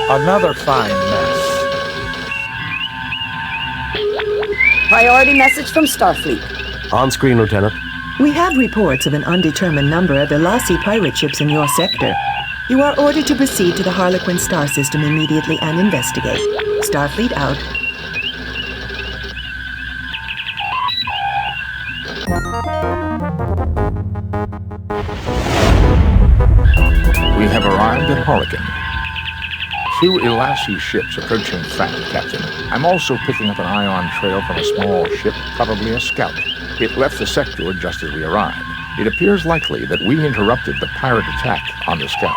Another fine mess. Priority message from Starfleet. On screen, Lieutenant. We have reports of an undetermined number of Elasi pirate ships in your sector. You are ordered to proceed to the Harlequin star system immediately and investigate. Starfleet out. We have arrived at Harlequin. 2 Elasi ships approaching fast, Captain. I'm also picking up an ion trail from a small ship, probably a scout. It left the sector just as we arrived. It appears likely that we interrupted the pirate attack on the scout.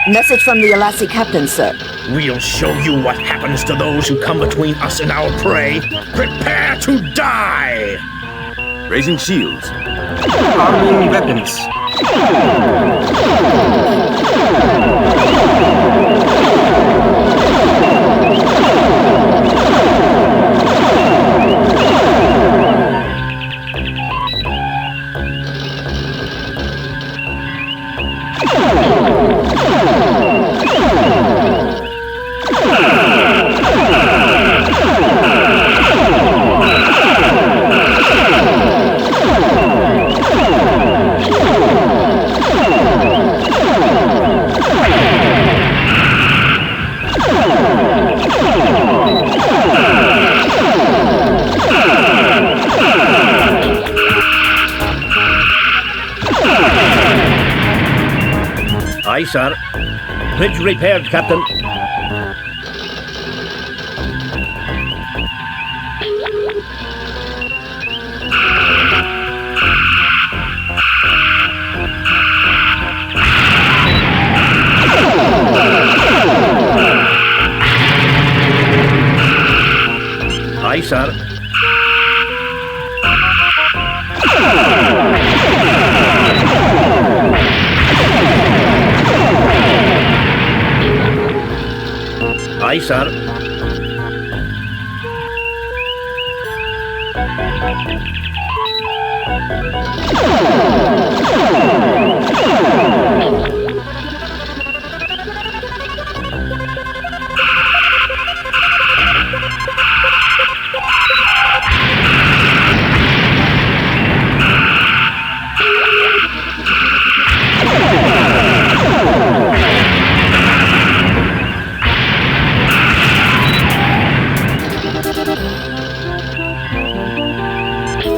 Message from the Elasi captain, sir. We'll show you what happens to those who come between us and our prey. Prepare to die! Raising shields. Arming weapons. Aye, sir. Bridge repaired, Captain. Aye, sir. Aye, sir.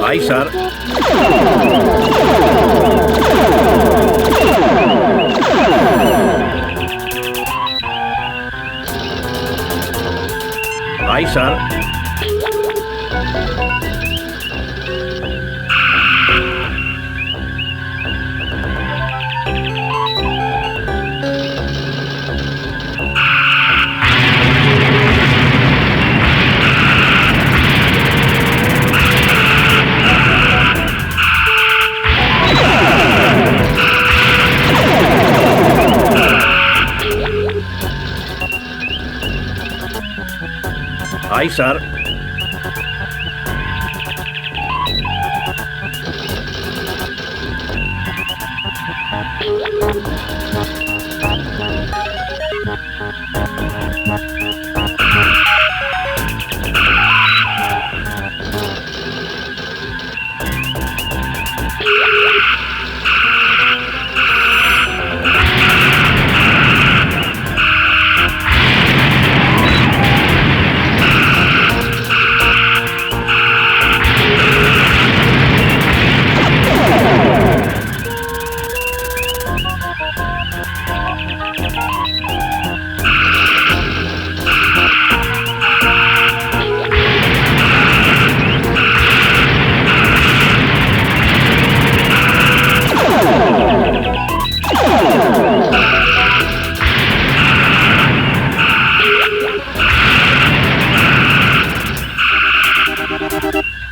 Aye, sir. Aye, sir. Aye, sir.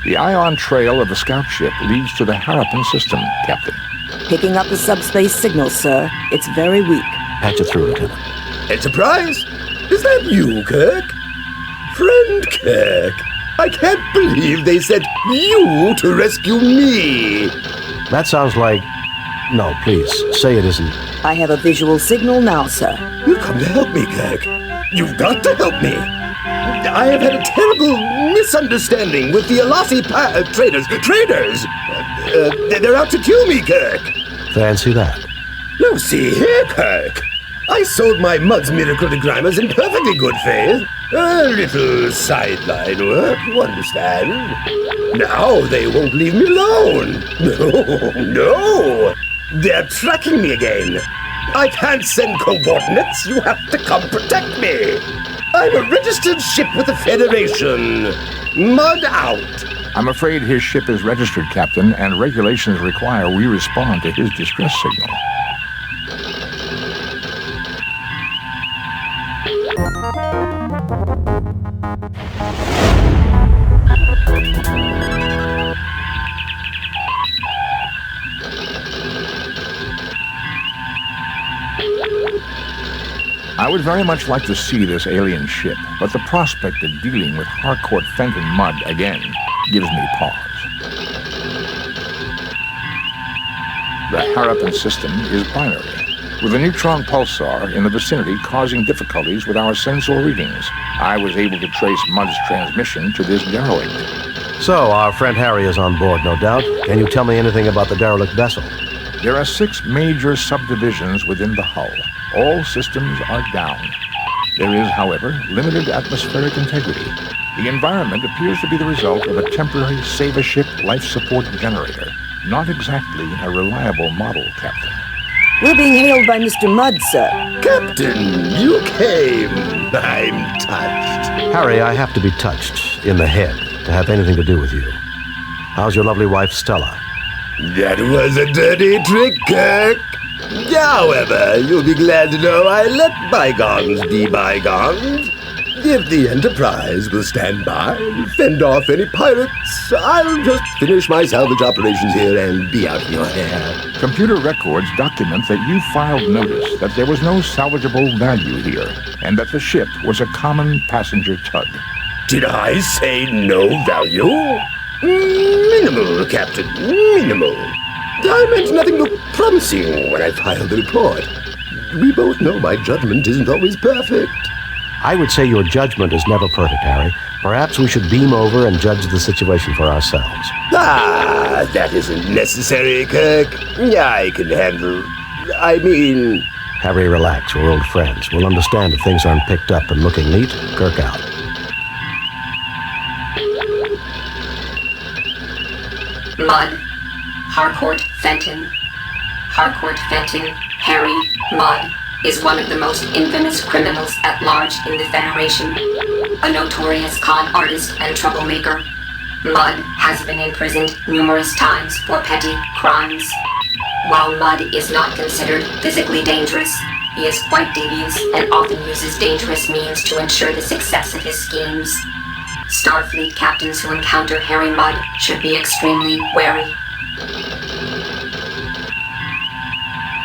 The ion trail of the scout ship leads to the Harlequin system, Captain. Picking up the subspace signal, sir. It's very weak. Patch it through, Lieutenant. Enterprise? Is that you, Kirk? Friend Kirk, I can't believe they sent you to rescue me. That sounds like No, please, say it isn't. I have a visual signal now, sir. You've come to help me, Kirk. You've got to help me. I have had a terrible misunderstanding with the Alasi traders. Traders! They're out to kill me, Kirk. Fancy that. No, see here, Kirk. I sold my Mud's Miracle to Grimers in perfectly good faith. A little sideline work, you understand. Now they won't leave me alone. No. They're tracking me again. I can't send coordinates. You have to come protect me. I'm a registered ship with the Federation. Mud out. I'm afraid his ship is registered, Captain, and regulations require we respond to his distress signal. I would very much like to see this alien ship, but the prospect of dealing with Harcourt Fenton Mudd again gives me pause. The Harlequin system is binary, with a neutron pulsar in the vicinity causing difficulties with our sensor readings. I was able to trace Mudd's transmission to this derelict. So, our friend Harry is on board, no doubt. Can you tell me anything about the derelict vessel? There are 6 major subdivisions within the hull. All systems are down. There is, however, limited atmospheric integrity. The environment appears to be the result of a temporary save-a-ship life support generator. Not exactly a reliable model, Captain. We're being hailed by Mr. Mudd, sir. Captain, you came. I'm touched. Harry, I have to be touched in the head to have anything to do with you. How's your lovely wife, Stella? That was a dirty trick, Kirk. However, you'll be glad to know I let bygones be bygones. If the Enterprise will stand by and fend off any pirates, I'll just finish my salvage operations here and be out of your hair. Computer records document that you filed notice that there was no salvageable value here, and that the ship was a common passenger tug. Did I say no value? Minimal, Captain, minimal. I meant nothing but promising when I filed the report. We both know my judgment isn't always perfect. I would say your judgment is never perfect, Harry. Perhaps we should beam over and judge the situation for ourselves. That isn't necessary, Kirk. I can handle... Harry, relax. We're old friends. We'll understand if things aren't picked up and looking neat. Kirk out. Mudd. Harcourt Fenton. Harcourt Fenton, Harry Mudd, is one of the most infamous criminals at large in the Federation. A notorious con artist and troublemaker, Mudd has been imprisoned numerous times for petty crimes. While Mudd is not considered physically dangerous, he is quite devious and often uses dangerous means to ensure the success of his schemes. Starfleet captains who encounter Harry Mudd should be extremely wary.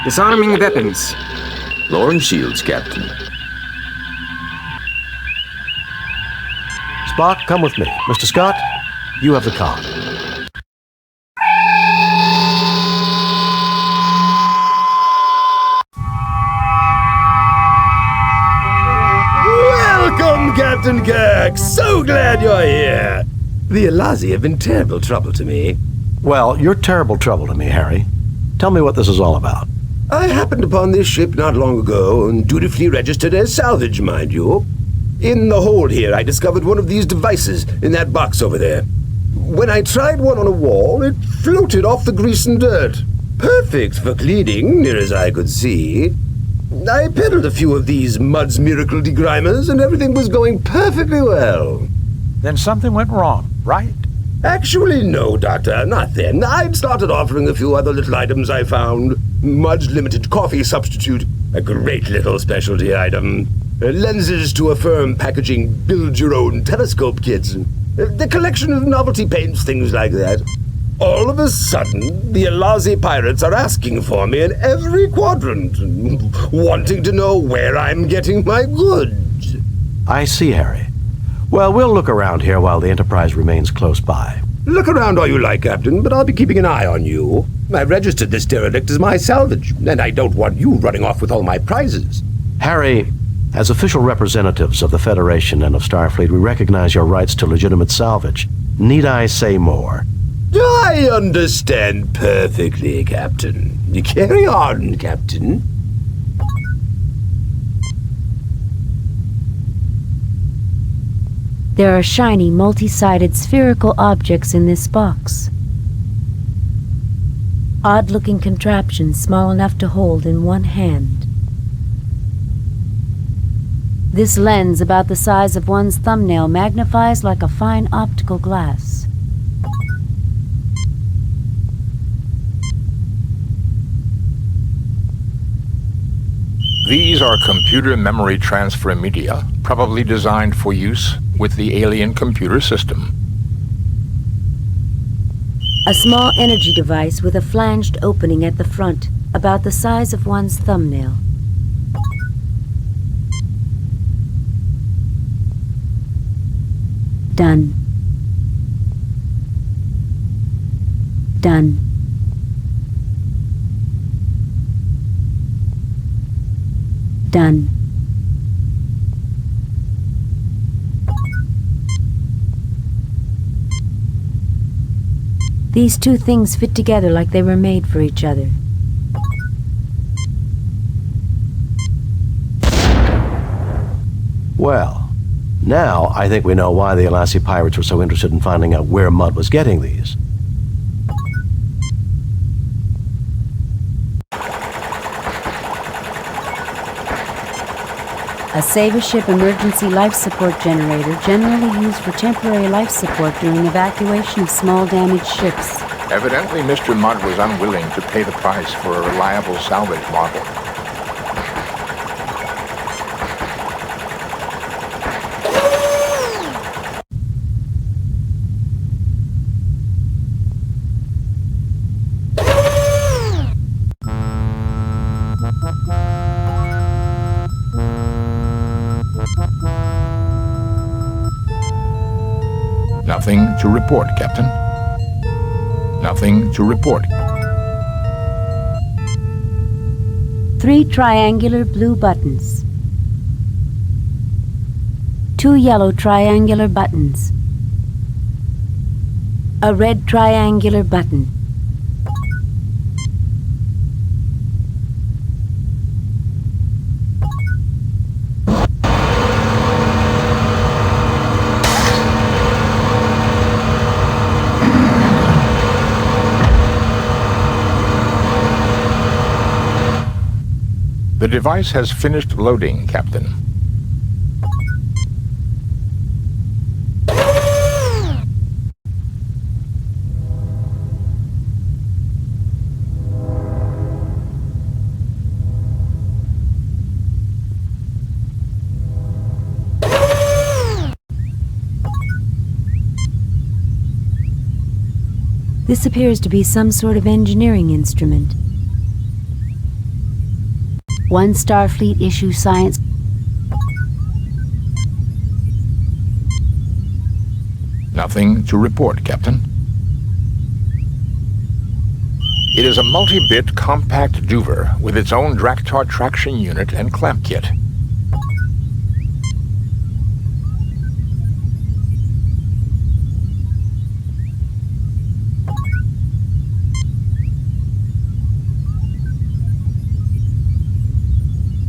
Disarming weapons. Lowering shields, Captain. Spock, come with me. Mr. Scott, you have the con. Welcome, Captain Kirk. So glad you're here. The Alasi have been terrible trouble to me. Well, you're terrible trouble to me, Harry. Tell me what this is all about. I happened upon this ship not long ago and dutifully registered as salvage, mind you. In the hold here, I discovered one of these devices in that box over there. When I tried one on a wall, it floated off the grease and dirt. Perfect for cleaning, near as I could see. I peddled a few of these Mudd's Miracle degrimers, and everything was going perfectly well. Then something went wrong, right? Actually, no, Doctor, not then. I'd started offering a few other little items I found. Mudd's Limited Coffee Substitute, a great little specialty item. Lenses to affirm packaging build-your-own telescope kits. The collection of novelty paints, things like that. All of a sudden, the Alasi pirates are asking for me in every quadrant, wanting to know where I'm getting my goods. I see, Harry. Well, we'll look around here while the Enterprise remains close by. Look around all you like, Captain, but I'll be keeping an eye on you. I've registered this derelict as my salvage, and I don't want you running off with all my prizes. Harry, as official representatives of the Federation and of Starfleet, we recognize your rights to legitimate salvage. Need I say more? I understand perfectly, Captain. Carry on, Captain. There are shiny, multi-sided spherical objects in this box. Odd-looking contraptions small enough to hold in one hand. This lens, about the size of one's thumbnail, magnifies like a fine optical glass. These are computer memory transfer media, probably designed for use with the alien computer system. A small energy device with a flanged opening at the front, about the size of one's thumbnail. Done. Done. Done. These two things fit together like they were made for each other. Well, now I think we know why the Alassi pirates were so interested in finding out where Mudd was getting these. A Save-A-Ship emergency life support generator, generally used for temporary life support during evacuation of small damaged ships. Evidently, Mr. Mudd was unwilling to pay the price for a reliable salvage model. Nothing to report, Captain. Nothing to report. 3 triangular blue buttons. 2 yellow triangular buttons. A red triangular button. The device has finished loading, Captain. This appears to be some sort of engineering instrument. One Starfleet issue science. Nothing to report, Captain. It is a multi-bit compact duver with its own Draktar traction unit and clamp kit.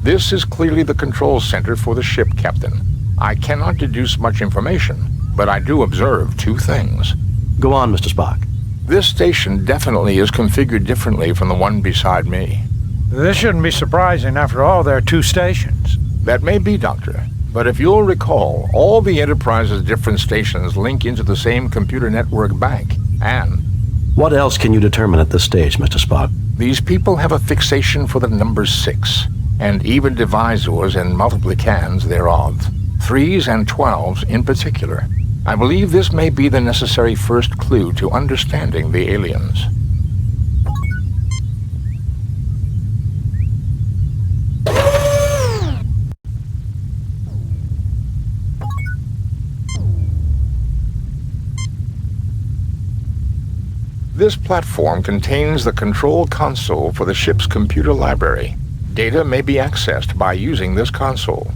This is clearly the control center for the ship, Captain. I cannot deduce much information, but I do observe 2 things. Go on, Mr. Spock. This station definitely is configured differently from the one beside me. This shouldn't be surprising. After all, there are 2 stations. That may be, Doctor, but if you'll recall, all the Enterprise's different stations link into the same computer network bank, and... What else can you determine at this stage, Mr. Spock? These people have a fixation for the number 6, and even divisors and multiplicans thereof, 3s and 12s in particular. I believe this may be the necessary first clue to understanding the aliens. This platform contains the control console for the ship's computer library. Data may be accessed by using this console.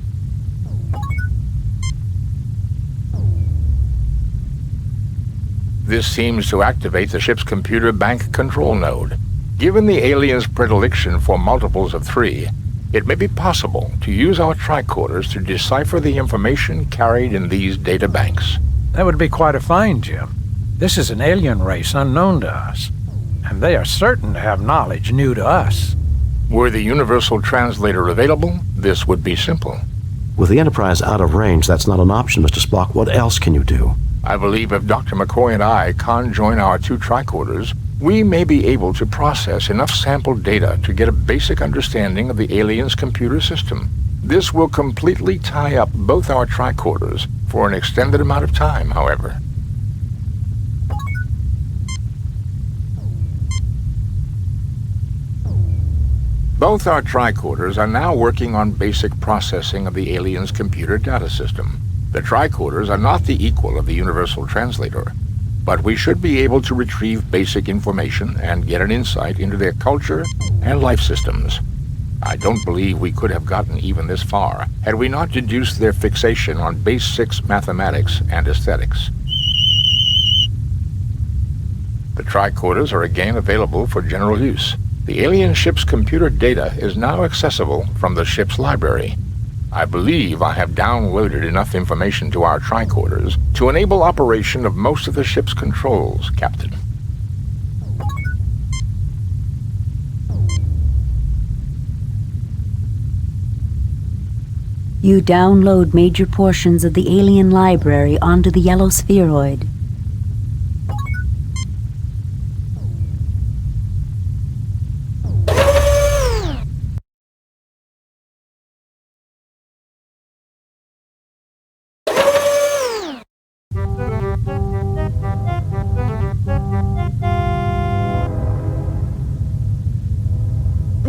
This seems to activate the ship's computer bank control node. Given the alien's predilection for multiples of 3, it may be possible to use our tricorders to decipher the information carried in these data banks. That would be quite a find, Jim. This is an alien race unknown to us, and they are certain to have knowledge new to us. Were the universal translator available, this would be simple. With the Enterprise out of range, that's not an option, Mr. Spock. What else can you do? I believe if Dr. McCoy and I conjoin our 2 tricorders, we may be able to process enough sample data to get a basic understanding of the alien's computer system. This will completely tie up both our tricorders for an extended amount of time, however. Both our tricorders are now working on basic processing of the alien's computer data system. The tricorders are not the equal of the universal translator, but we should be able to retrieve basic information and get an insight into their culture and life systems. I don't believe we could have gotten even this far had we not deduced their fixation on base 6 mathematics and aesthetics. The tricorders are again available for general use. The alien ship's computer data is now accessible from the ship's library. I believe I have downloaded enough information to our tricorders to enable operation of most of the ship's controls, Captain. You download major portions of the alien library onto the yellow spheroid.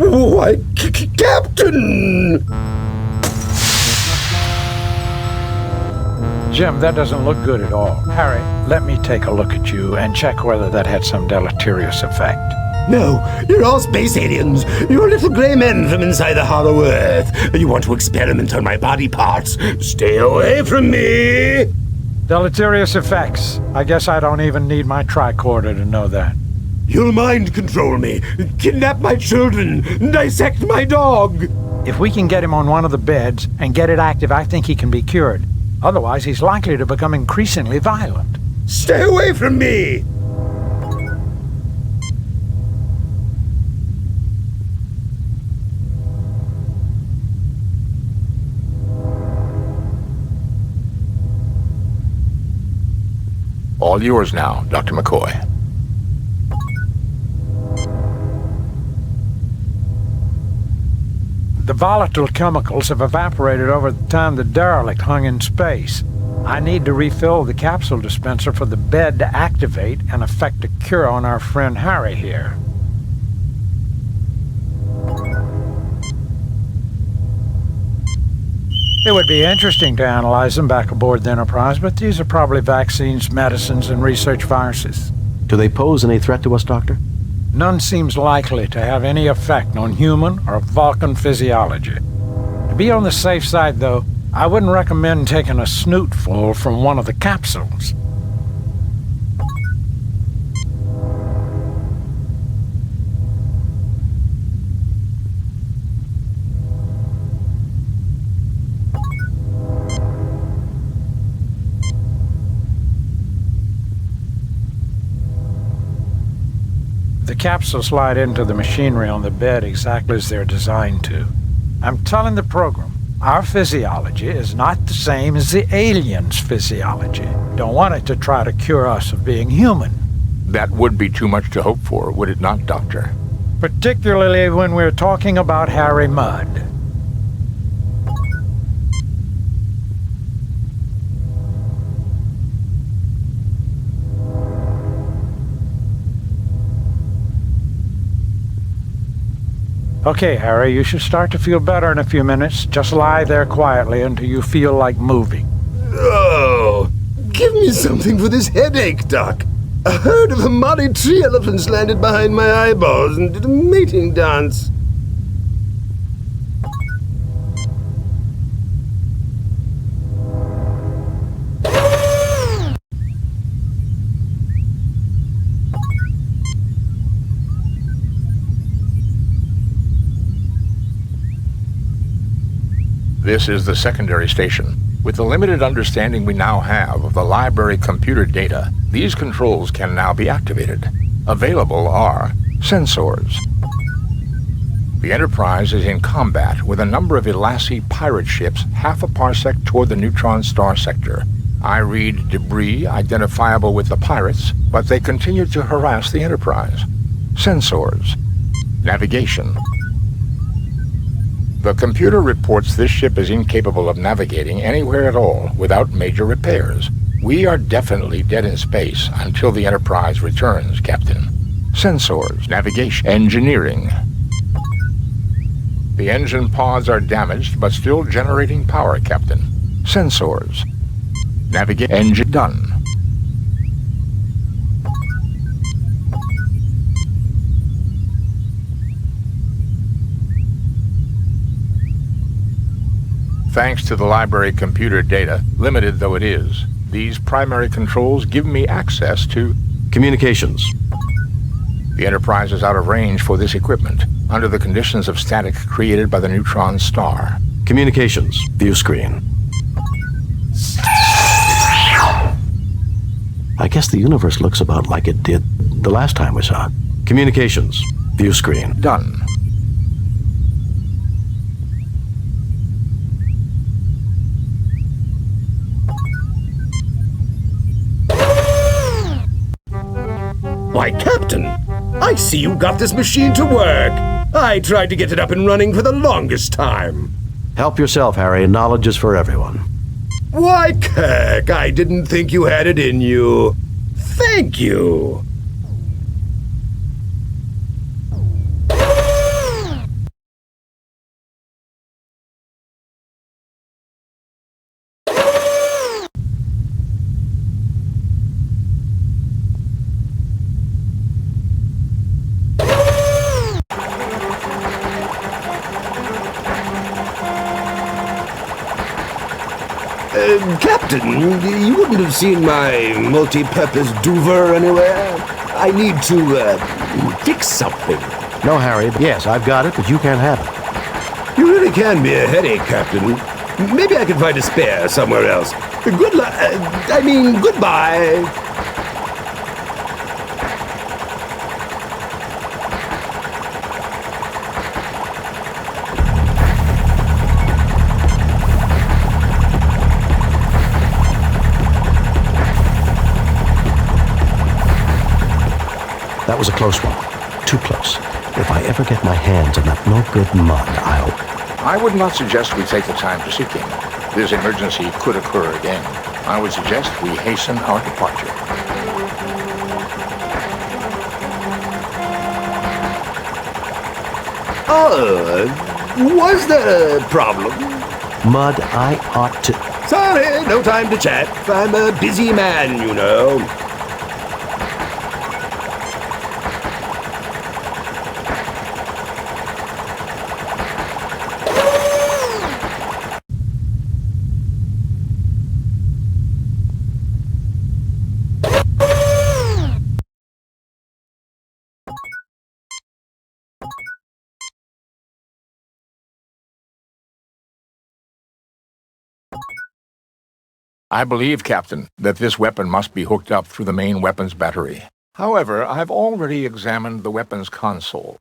Why, Captain! Jim, that doesn't look good at all. Harry, let me take a look at you and check whether that had some deleterious effect. No, you're all space aliens. You're little gray men from inside the hollow earth. You want to experiment on my body parts. Stay away from me! Deleterious effects. I guess I don't even need my tricorder to know that. You'll mind control me, kidnap my children, dissect my dog. If we can get him on one of the beds and get it active, I think he can be cured. Otherwise, he's likely to become increasingly violent. Stay away from me! All yours now, Dr. McCoy. The volatile chemicals have evaporated over the time the derelict hung in space. I need to refill the capsule dispenser for the bed to activate and effect a cure on our friend Harry here. It would be interesting to analyze them back aboard the Enterprise, but these are probably vaccines, medicines, and research viruses. Do they pose any threat to us, Doctor? None seems likely to have any effect on human or Vulcan physiology. To be on the safe side, though, I wouldn't recommend taking a snootful from one of the capsules. The capsules slide into the machinery on the bed exactly as they're designed to. I'm telling the program, our physiology is not the same as the aliens' physiology. Don't want it to try to cure us of being human. That would be too much to hope for, would it not, Doctor? Particularly when we're talking about Harry Mudd. Okay, Harry, you should start to feel better in a few minutes. Just lie there quietly until you feel like moving. Oh, give me something for this headache, Doc. A herd of Amali tree elephants landed behind my eyeballs and did a mating dance. This is the secondary station. With the limited understanding we now have of the library computer data, these controls can now be activated. Available are sensors. The Enterprise is in combat with a number of Ilassi pirate ships half a parsec toward the neutron star sector. I read debris identifiable with the pirates, but they continue to harass the Enterprise. Sensors. Navigation. The computer reports this ship is incapable of navigating anywhere at all without major repairs. We are definitely dead in space until the Enterprise returns, Captain. Sensors, navigation, engineering. The engine pods are damaged but still generating power, Captain. Sensors. Navigate, engine done. Thanks to the library computer data, limited though it is, these primary controls give me access to communications. The Enterprise is out of range for this equipment, under the conditions of static created by the neutron star. Communications. View screen. I guess the universe looks about like it did the last time we saw it. Communications. View screen. Done. Why, Captain, I see you got this machine to work. I tried to get it up and running for the longest time. Help yourself, Harry. Knowledge is for everyone. Why, Kirk, I didn't think you had it in you. Thank you. Captain, you wouldn't have seen my multi-purpose duver anywhere? I need to, fix something. No, Harry. Yes, I've got it, but you can't have it. You really can be a headache, Captain. Maybe I can find a spare somewhere else. Good luck. Goodbye. That was a close one. Too close. If I ever get my hands on that no-good mud, I would not suggest we take the time to seek him. This emergency could occur again. I would suggest we hasten our departure. Was there a problem? Mud, I ought to... Sorry, no time to chat. I'm a busy man, you know. I believe, Captain, that this weapon must be hooked up through the main weapons battery. However, I've already examined the weapons console,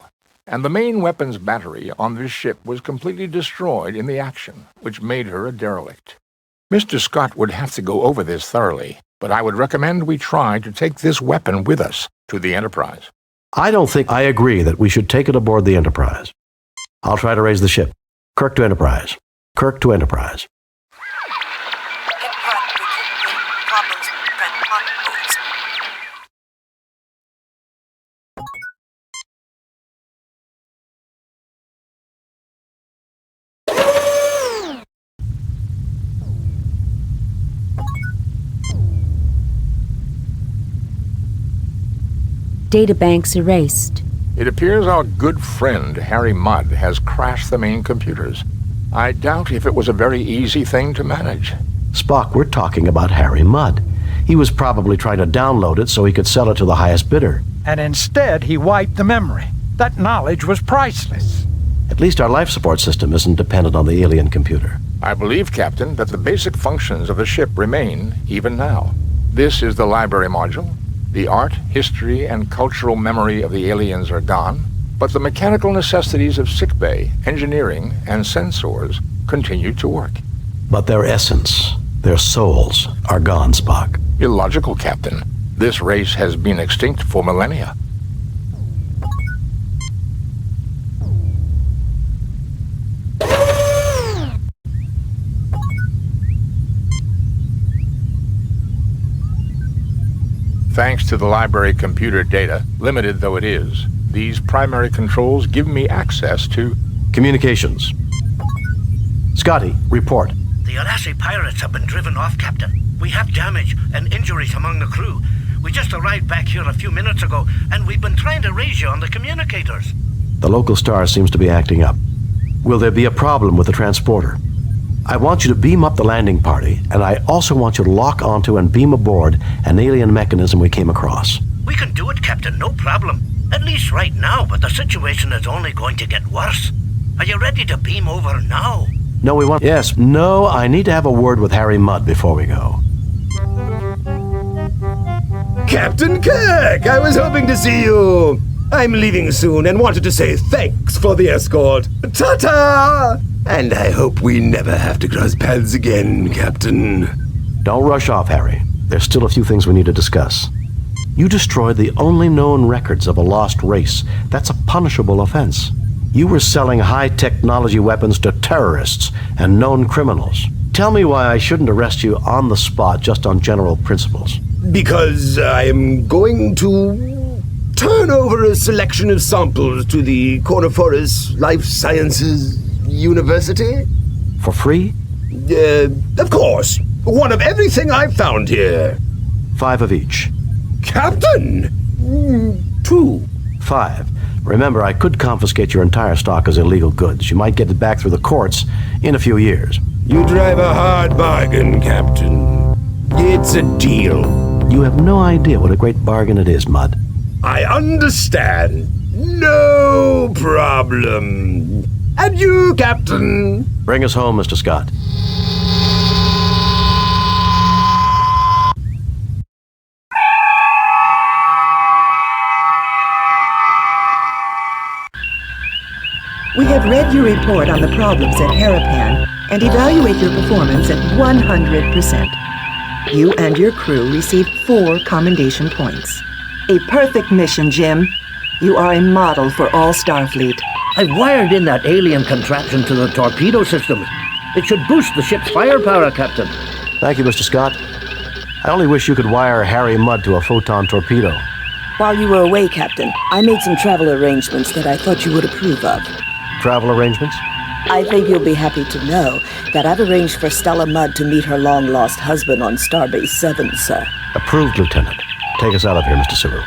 and the main weapons battery on this ship was completely destroyed in the action, which made her a derelict. Mr. Scott would have to go over this thoroughly, but I would recommend we try to take this weapon with us to the Enterprise. I don't think I agree that we should take it aboard the Enterprise. I'll try to raise the ship. Kirk to Enterprise. Kirk to Enterprise. Databanks erased. It appears our good friend Harry Mudd has crashed the main computers. I doubt if it was a very easy thing to manage. Spock, we're talking about Harry Mudd. He was probably trying to download it so he could sell it to the highest bidder. And instead, he wiped the memory. That knowledge was priceless. At least our life support system isn't dependent on the alien computer. I believe, Captain, that the basic functions of the ship remain even now. This is the library module. The art, history, and cultural memory of the aliens are gone, but the mechanical necessities of sickbay, engineering, and sensors continue to work. But their essence, their souls, are gone, Spock. Illogical, Captain. This race has been extinct for millennia. Thanks to the library computer data, limited though it is, these primary controls give me access to... Communications. Scotty, report. The Alassi pirates have been driven off, Captain. We have damage and injuries among the crew. We just arrived back here a few minutes ago, and we've been trying to raise you on the communicators. The local star seems to be acting up. Will there be a problem with the transporter? I want you to beam up the landing party, and I also want you to lock onto and beam aboard an alien mechanism we came across. We can do it, Captain, no problem. At least right now, but the situation is only going to get worse. Are you ready to beam over now? No, we want... Yes. No, I need to have a word with Harry Mudd before we go. Captain Kirk, I was hoping to see you. I'm leaving soon and wanted to say thanks for the escort. Ta-ta! And I hope we never have to cross paths again, Captain. Don't rush off, Harry. There's still a few things we need to discuss. You destroyed the only known records of a lost race. That's a punishable offense. You were selling high-technology weapons to terrorists and known criminals. Tell me why I shouldn't arrest you on the spot just on general principles. Because I am going to turn over a selection of samples to the Corniforous Life Sciences University. For free? Of course. One of everything I've found here. 5 of each. Captain! 2. 5. Remember, I could confiscate your entire stock as illegal goods. You might get it back through the courts in a few years. You drive a hard bargain, Captain. It's a deal. You have no idea what a great bargain it is, Mudd. I understand. No problem. And you, Captain? Bring us home, Mr. Scott. We have read your report on the problems at Harlequin and evaluate your performance at 100%. You and your crew received 4 commendation points. A perfect mission, Jim. You are a model for all Starfleet. I've wired in that alien contraption to the torpedo systems. It should boost the ship's firepower, Captain. Thank you, Mr. Scott. I only wish you could wire Harry Mudd to a photon torpedo. While you were away, Captain, I made some travel arrangements that I thought you would approve of. Travel arrangements? I think you'll be happy to know that I've arranged for Stella Mudd to meet her long-lost husband on Starbase 7, sir. Approved, Lieutenant. Take us out of here, Mr. Saru.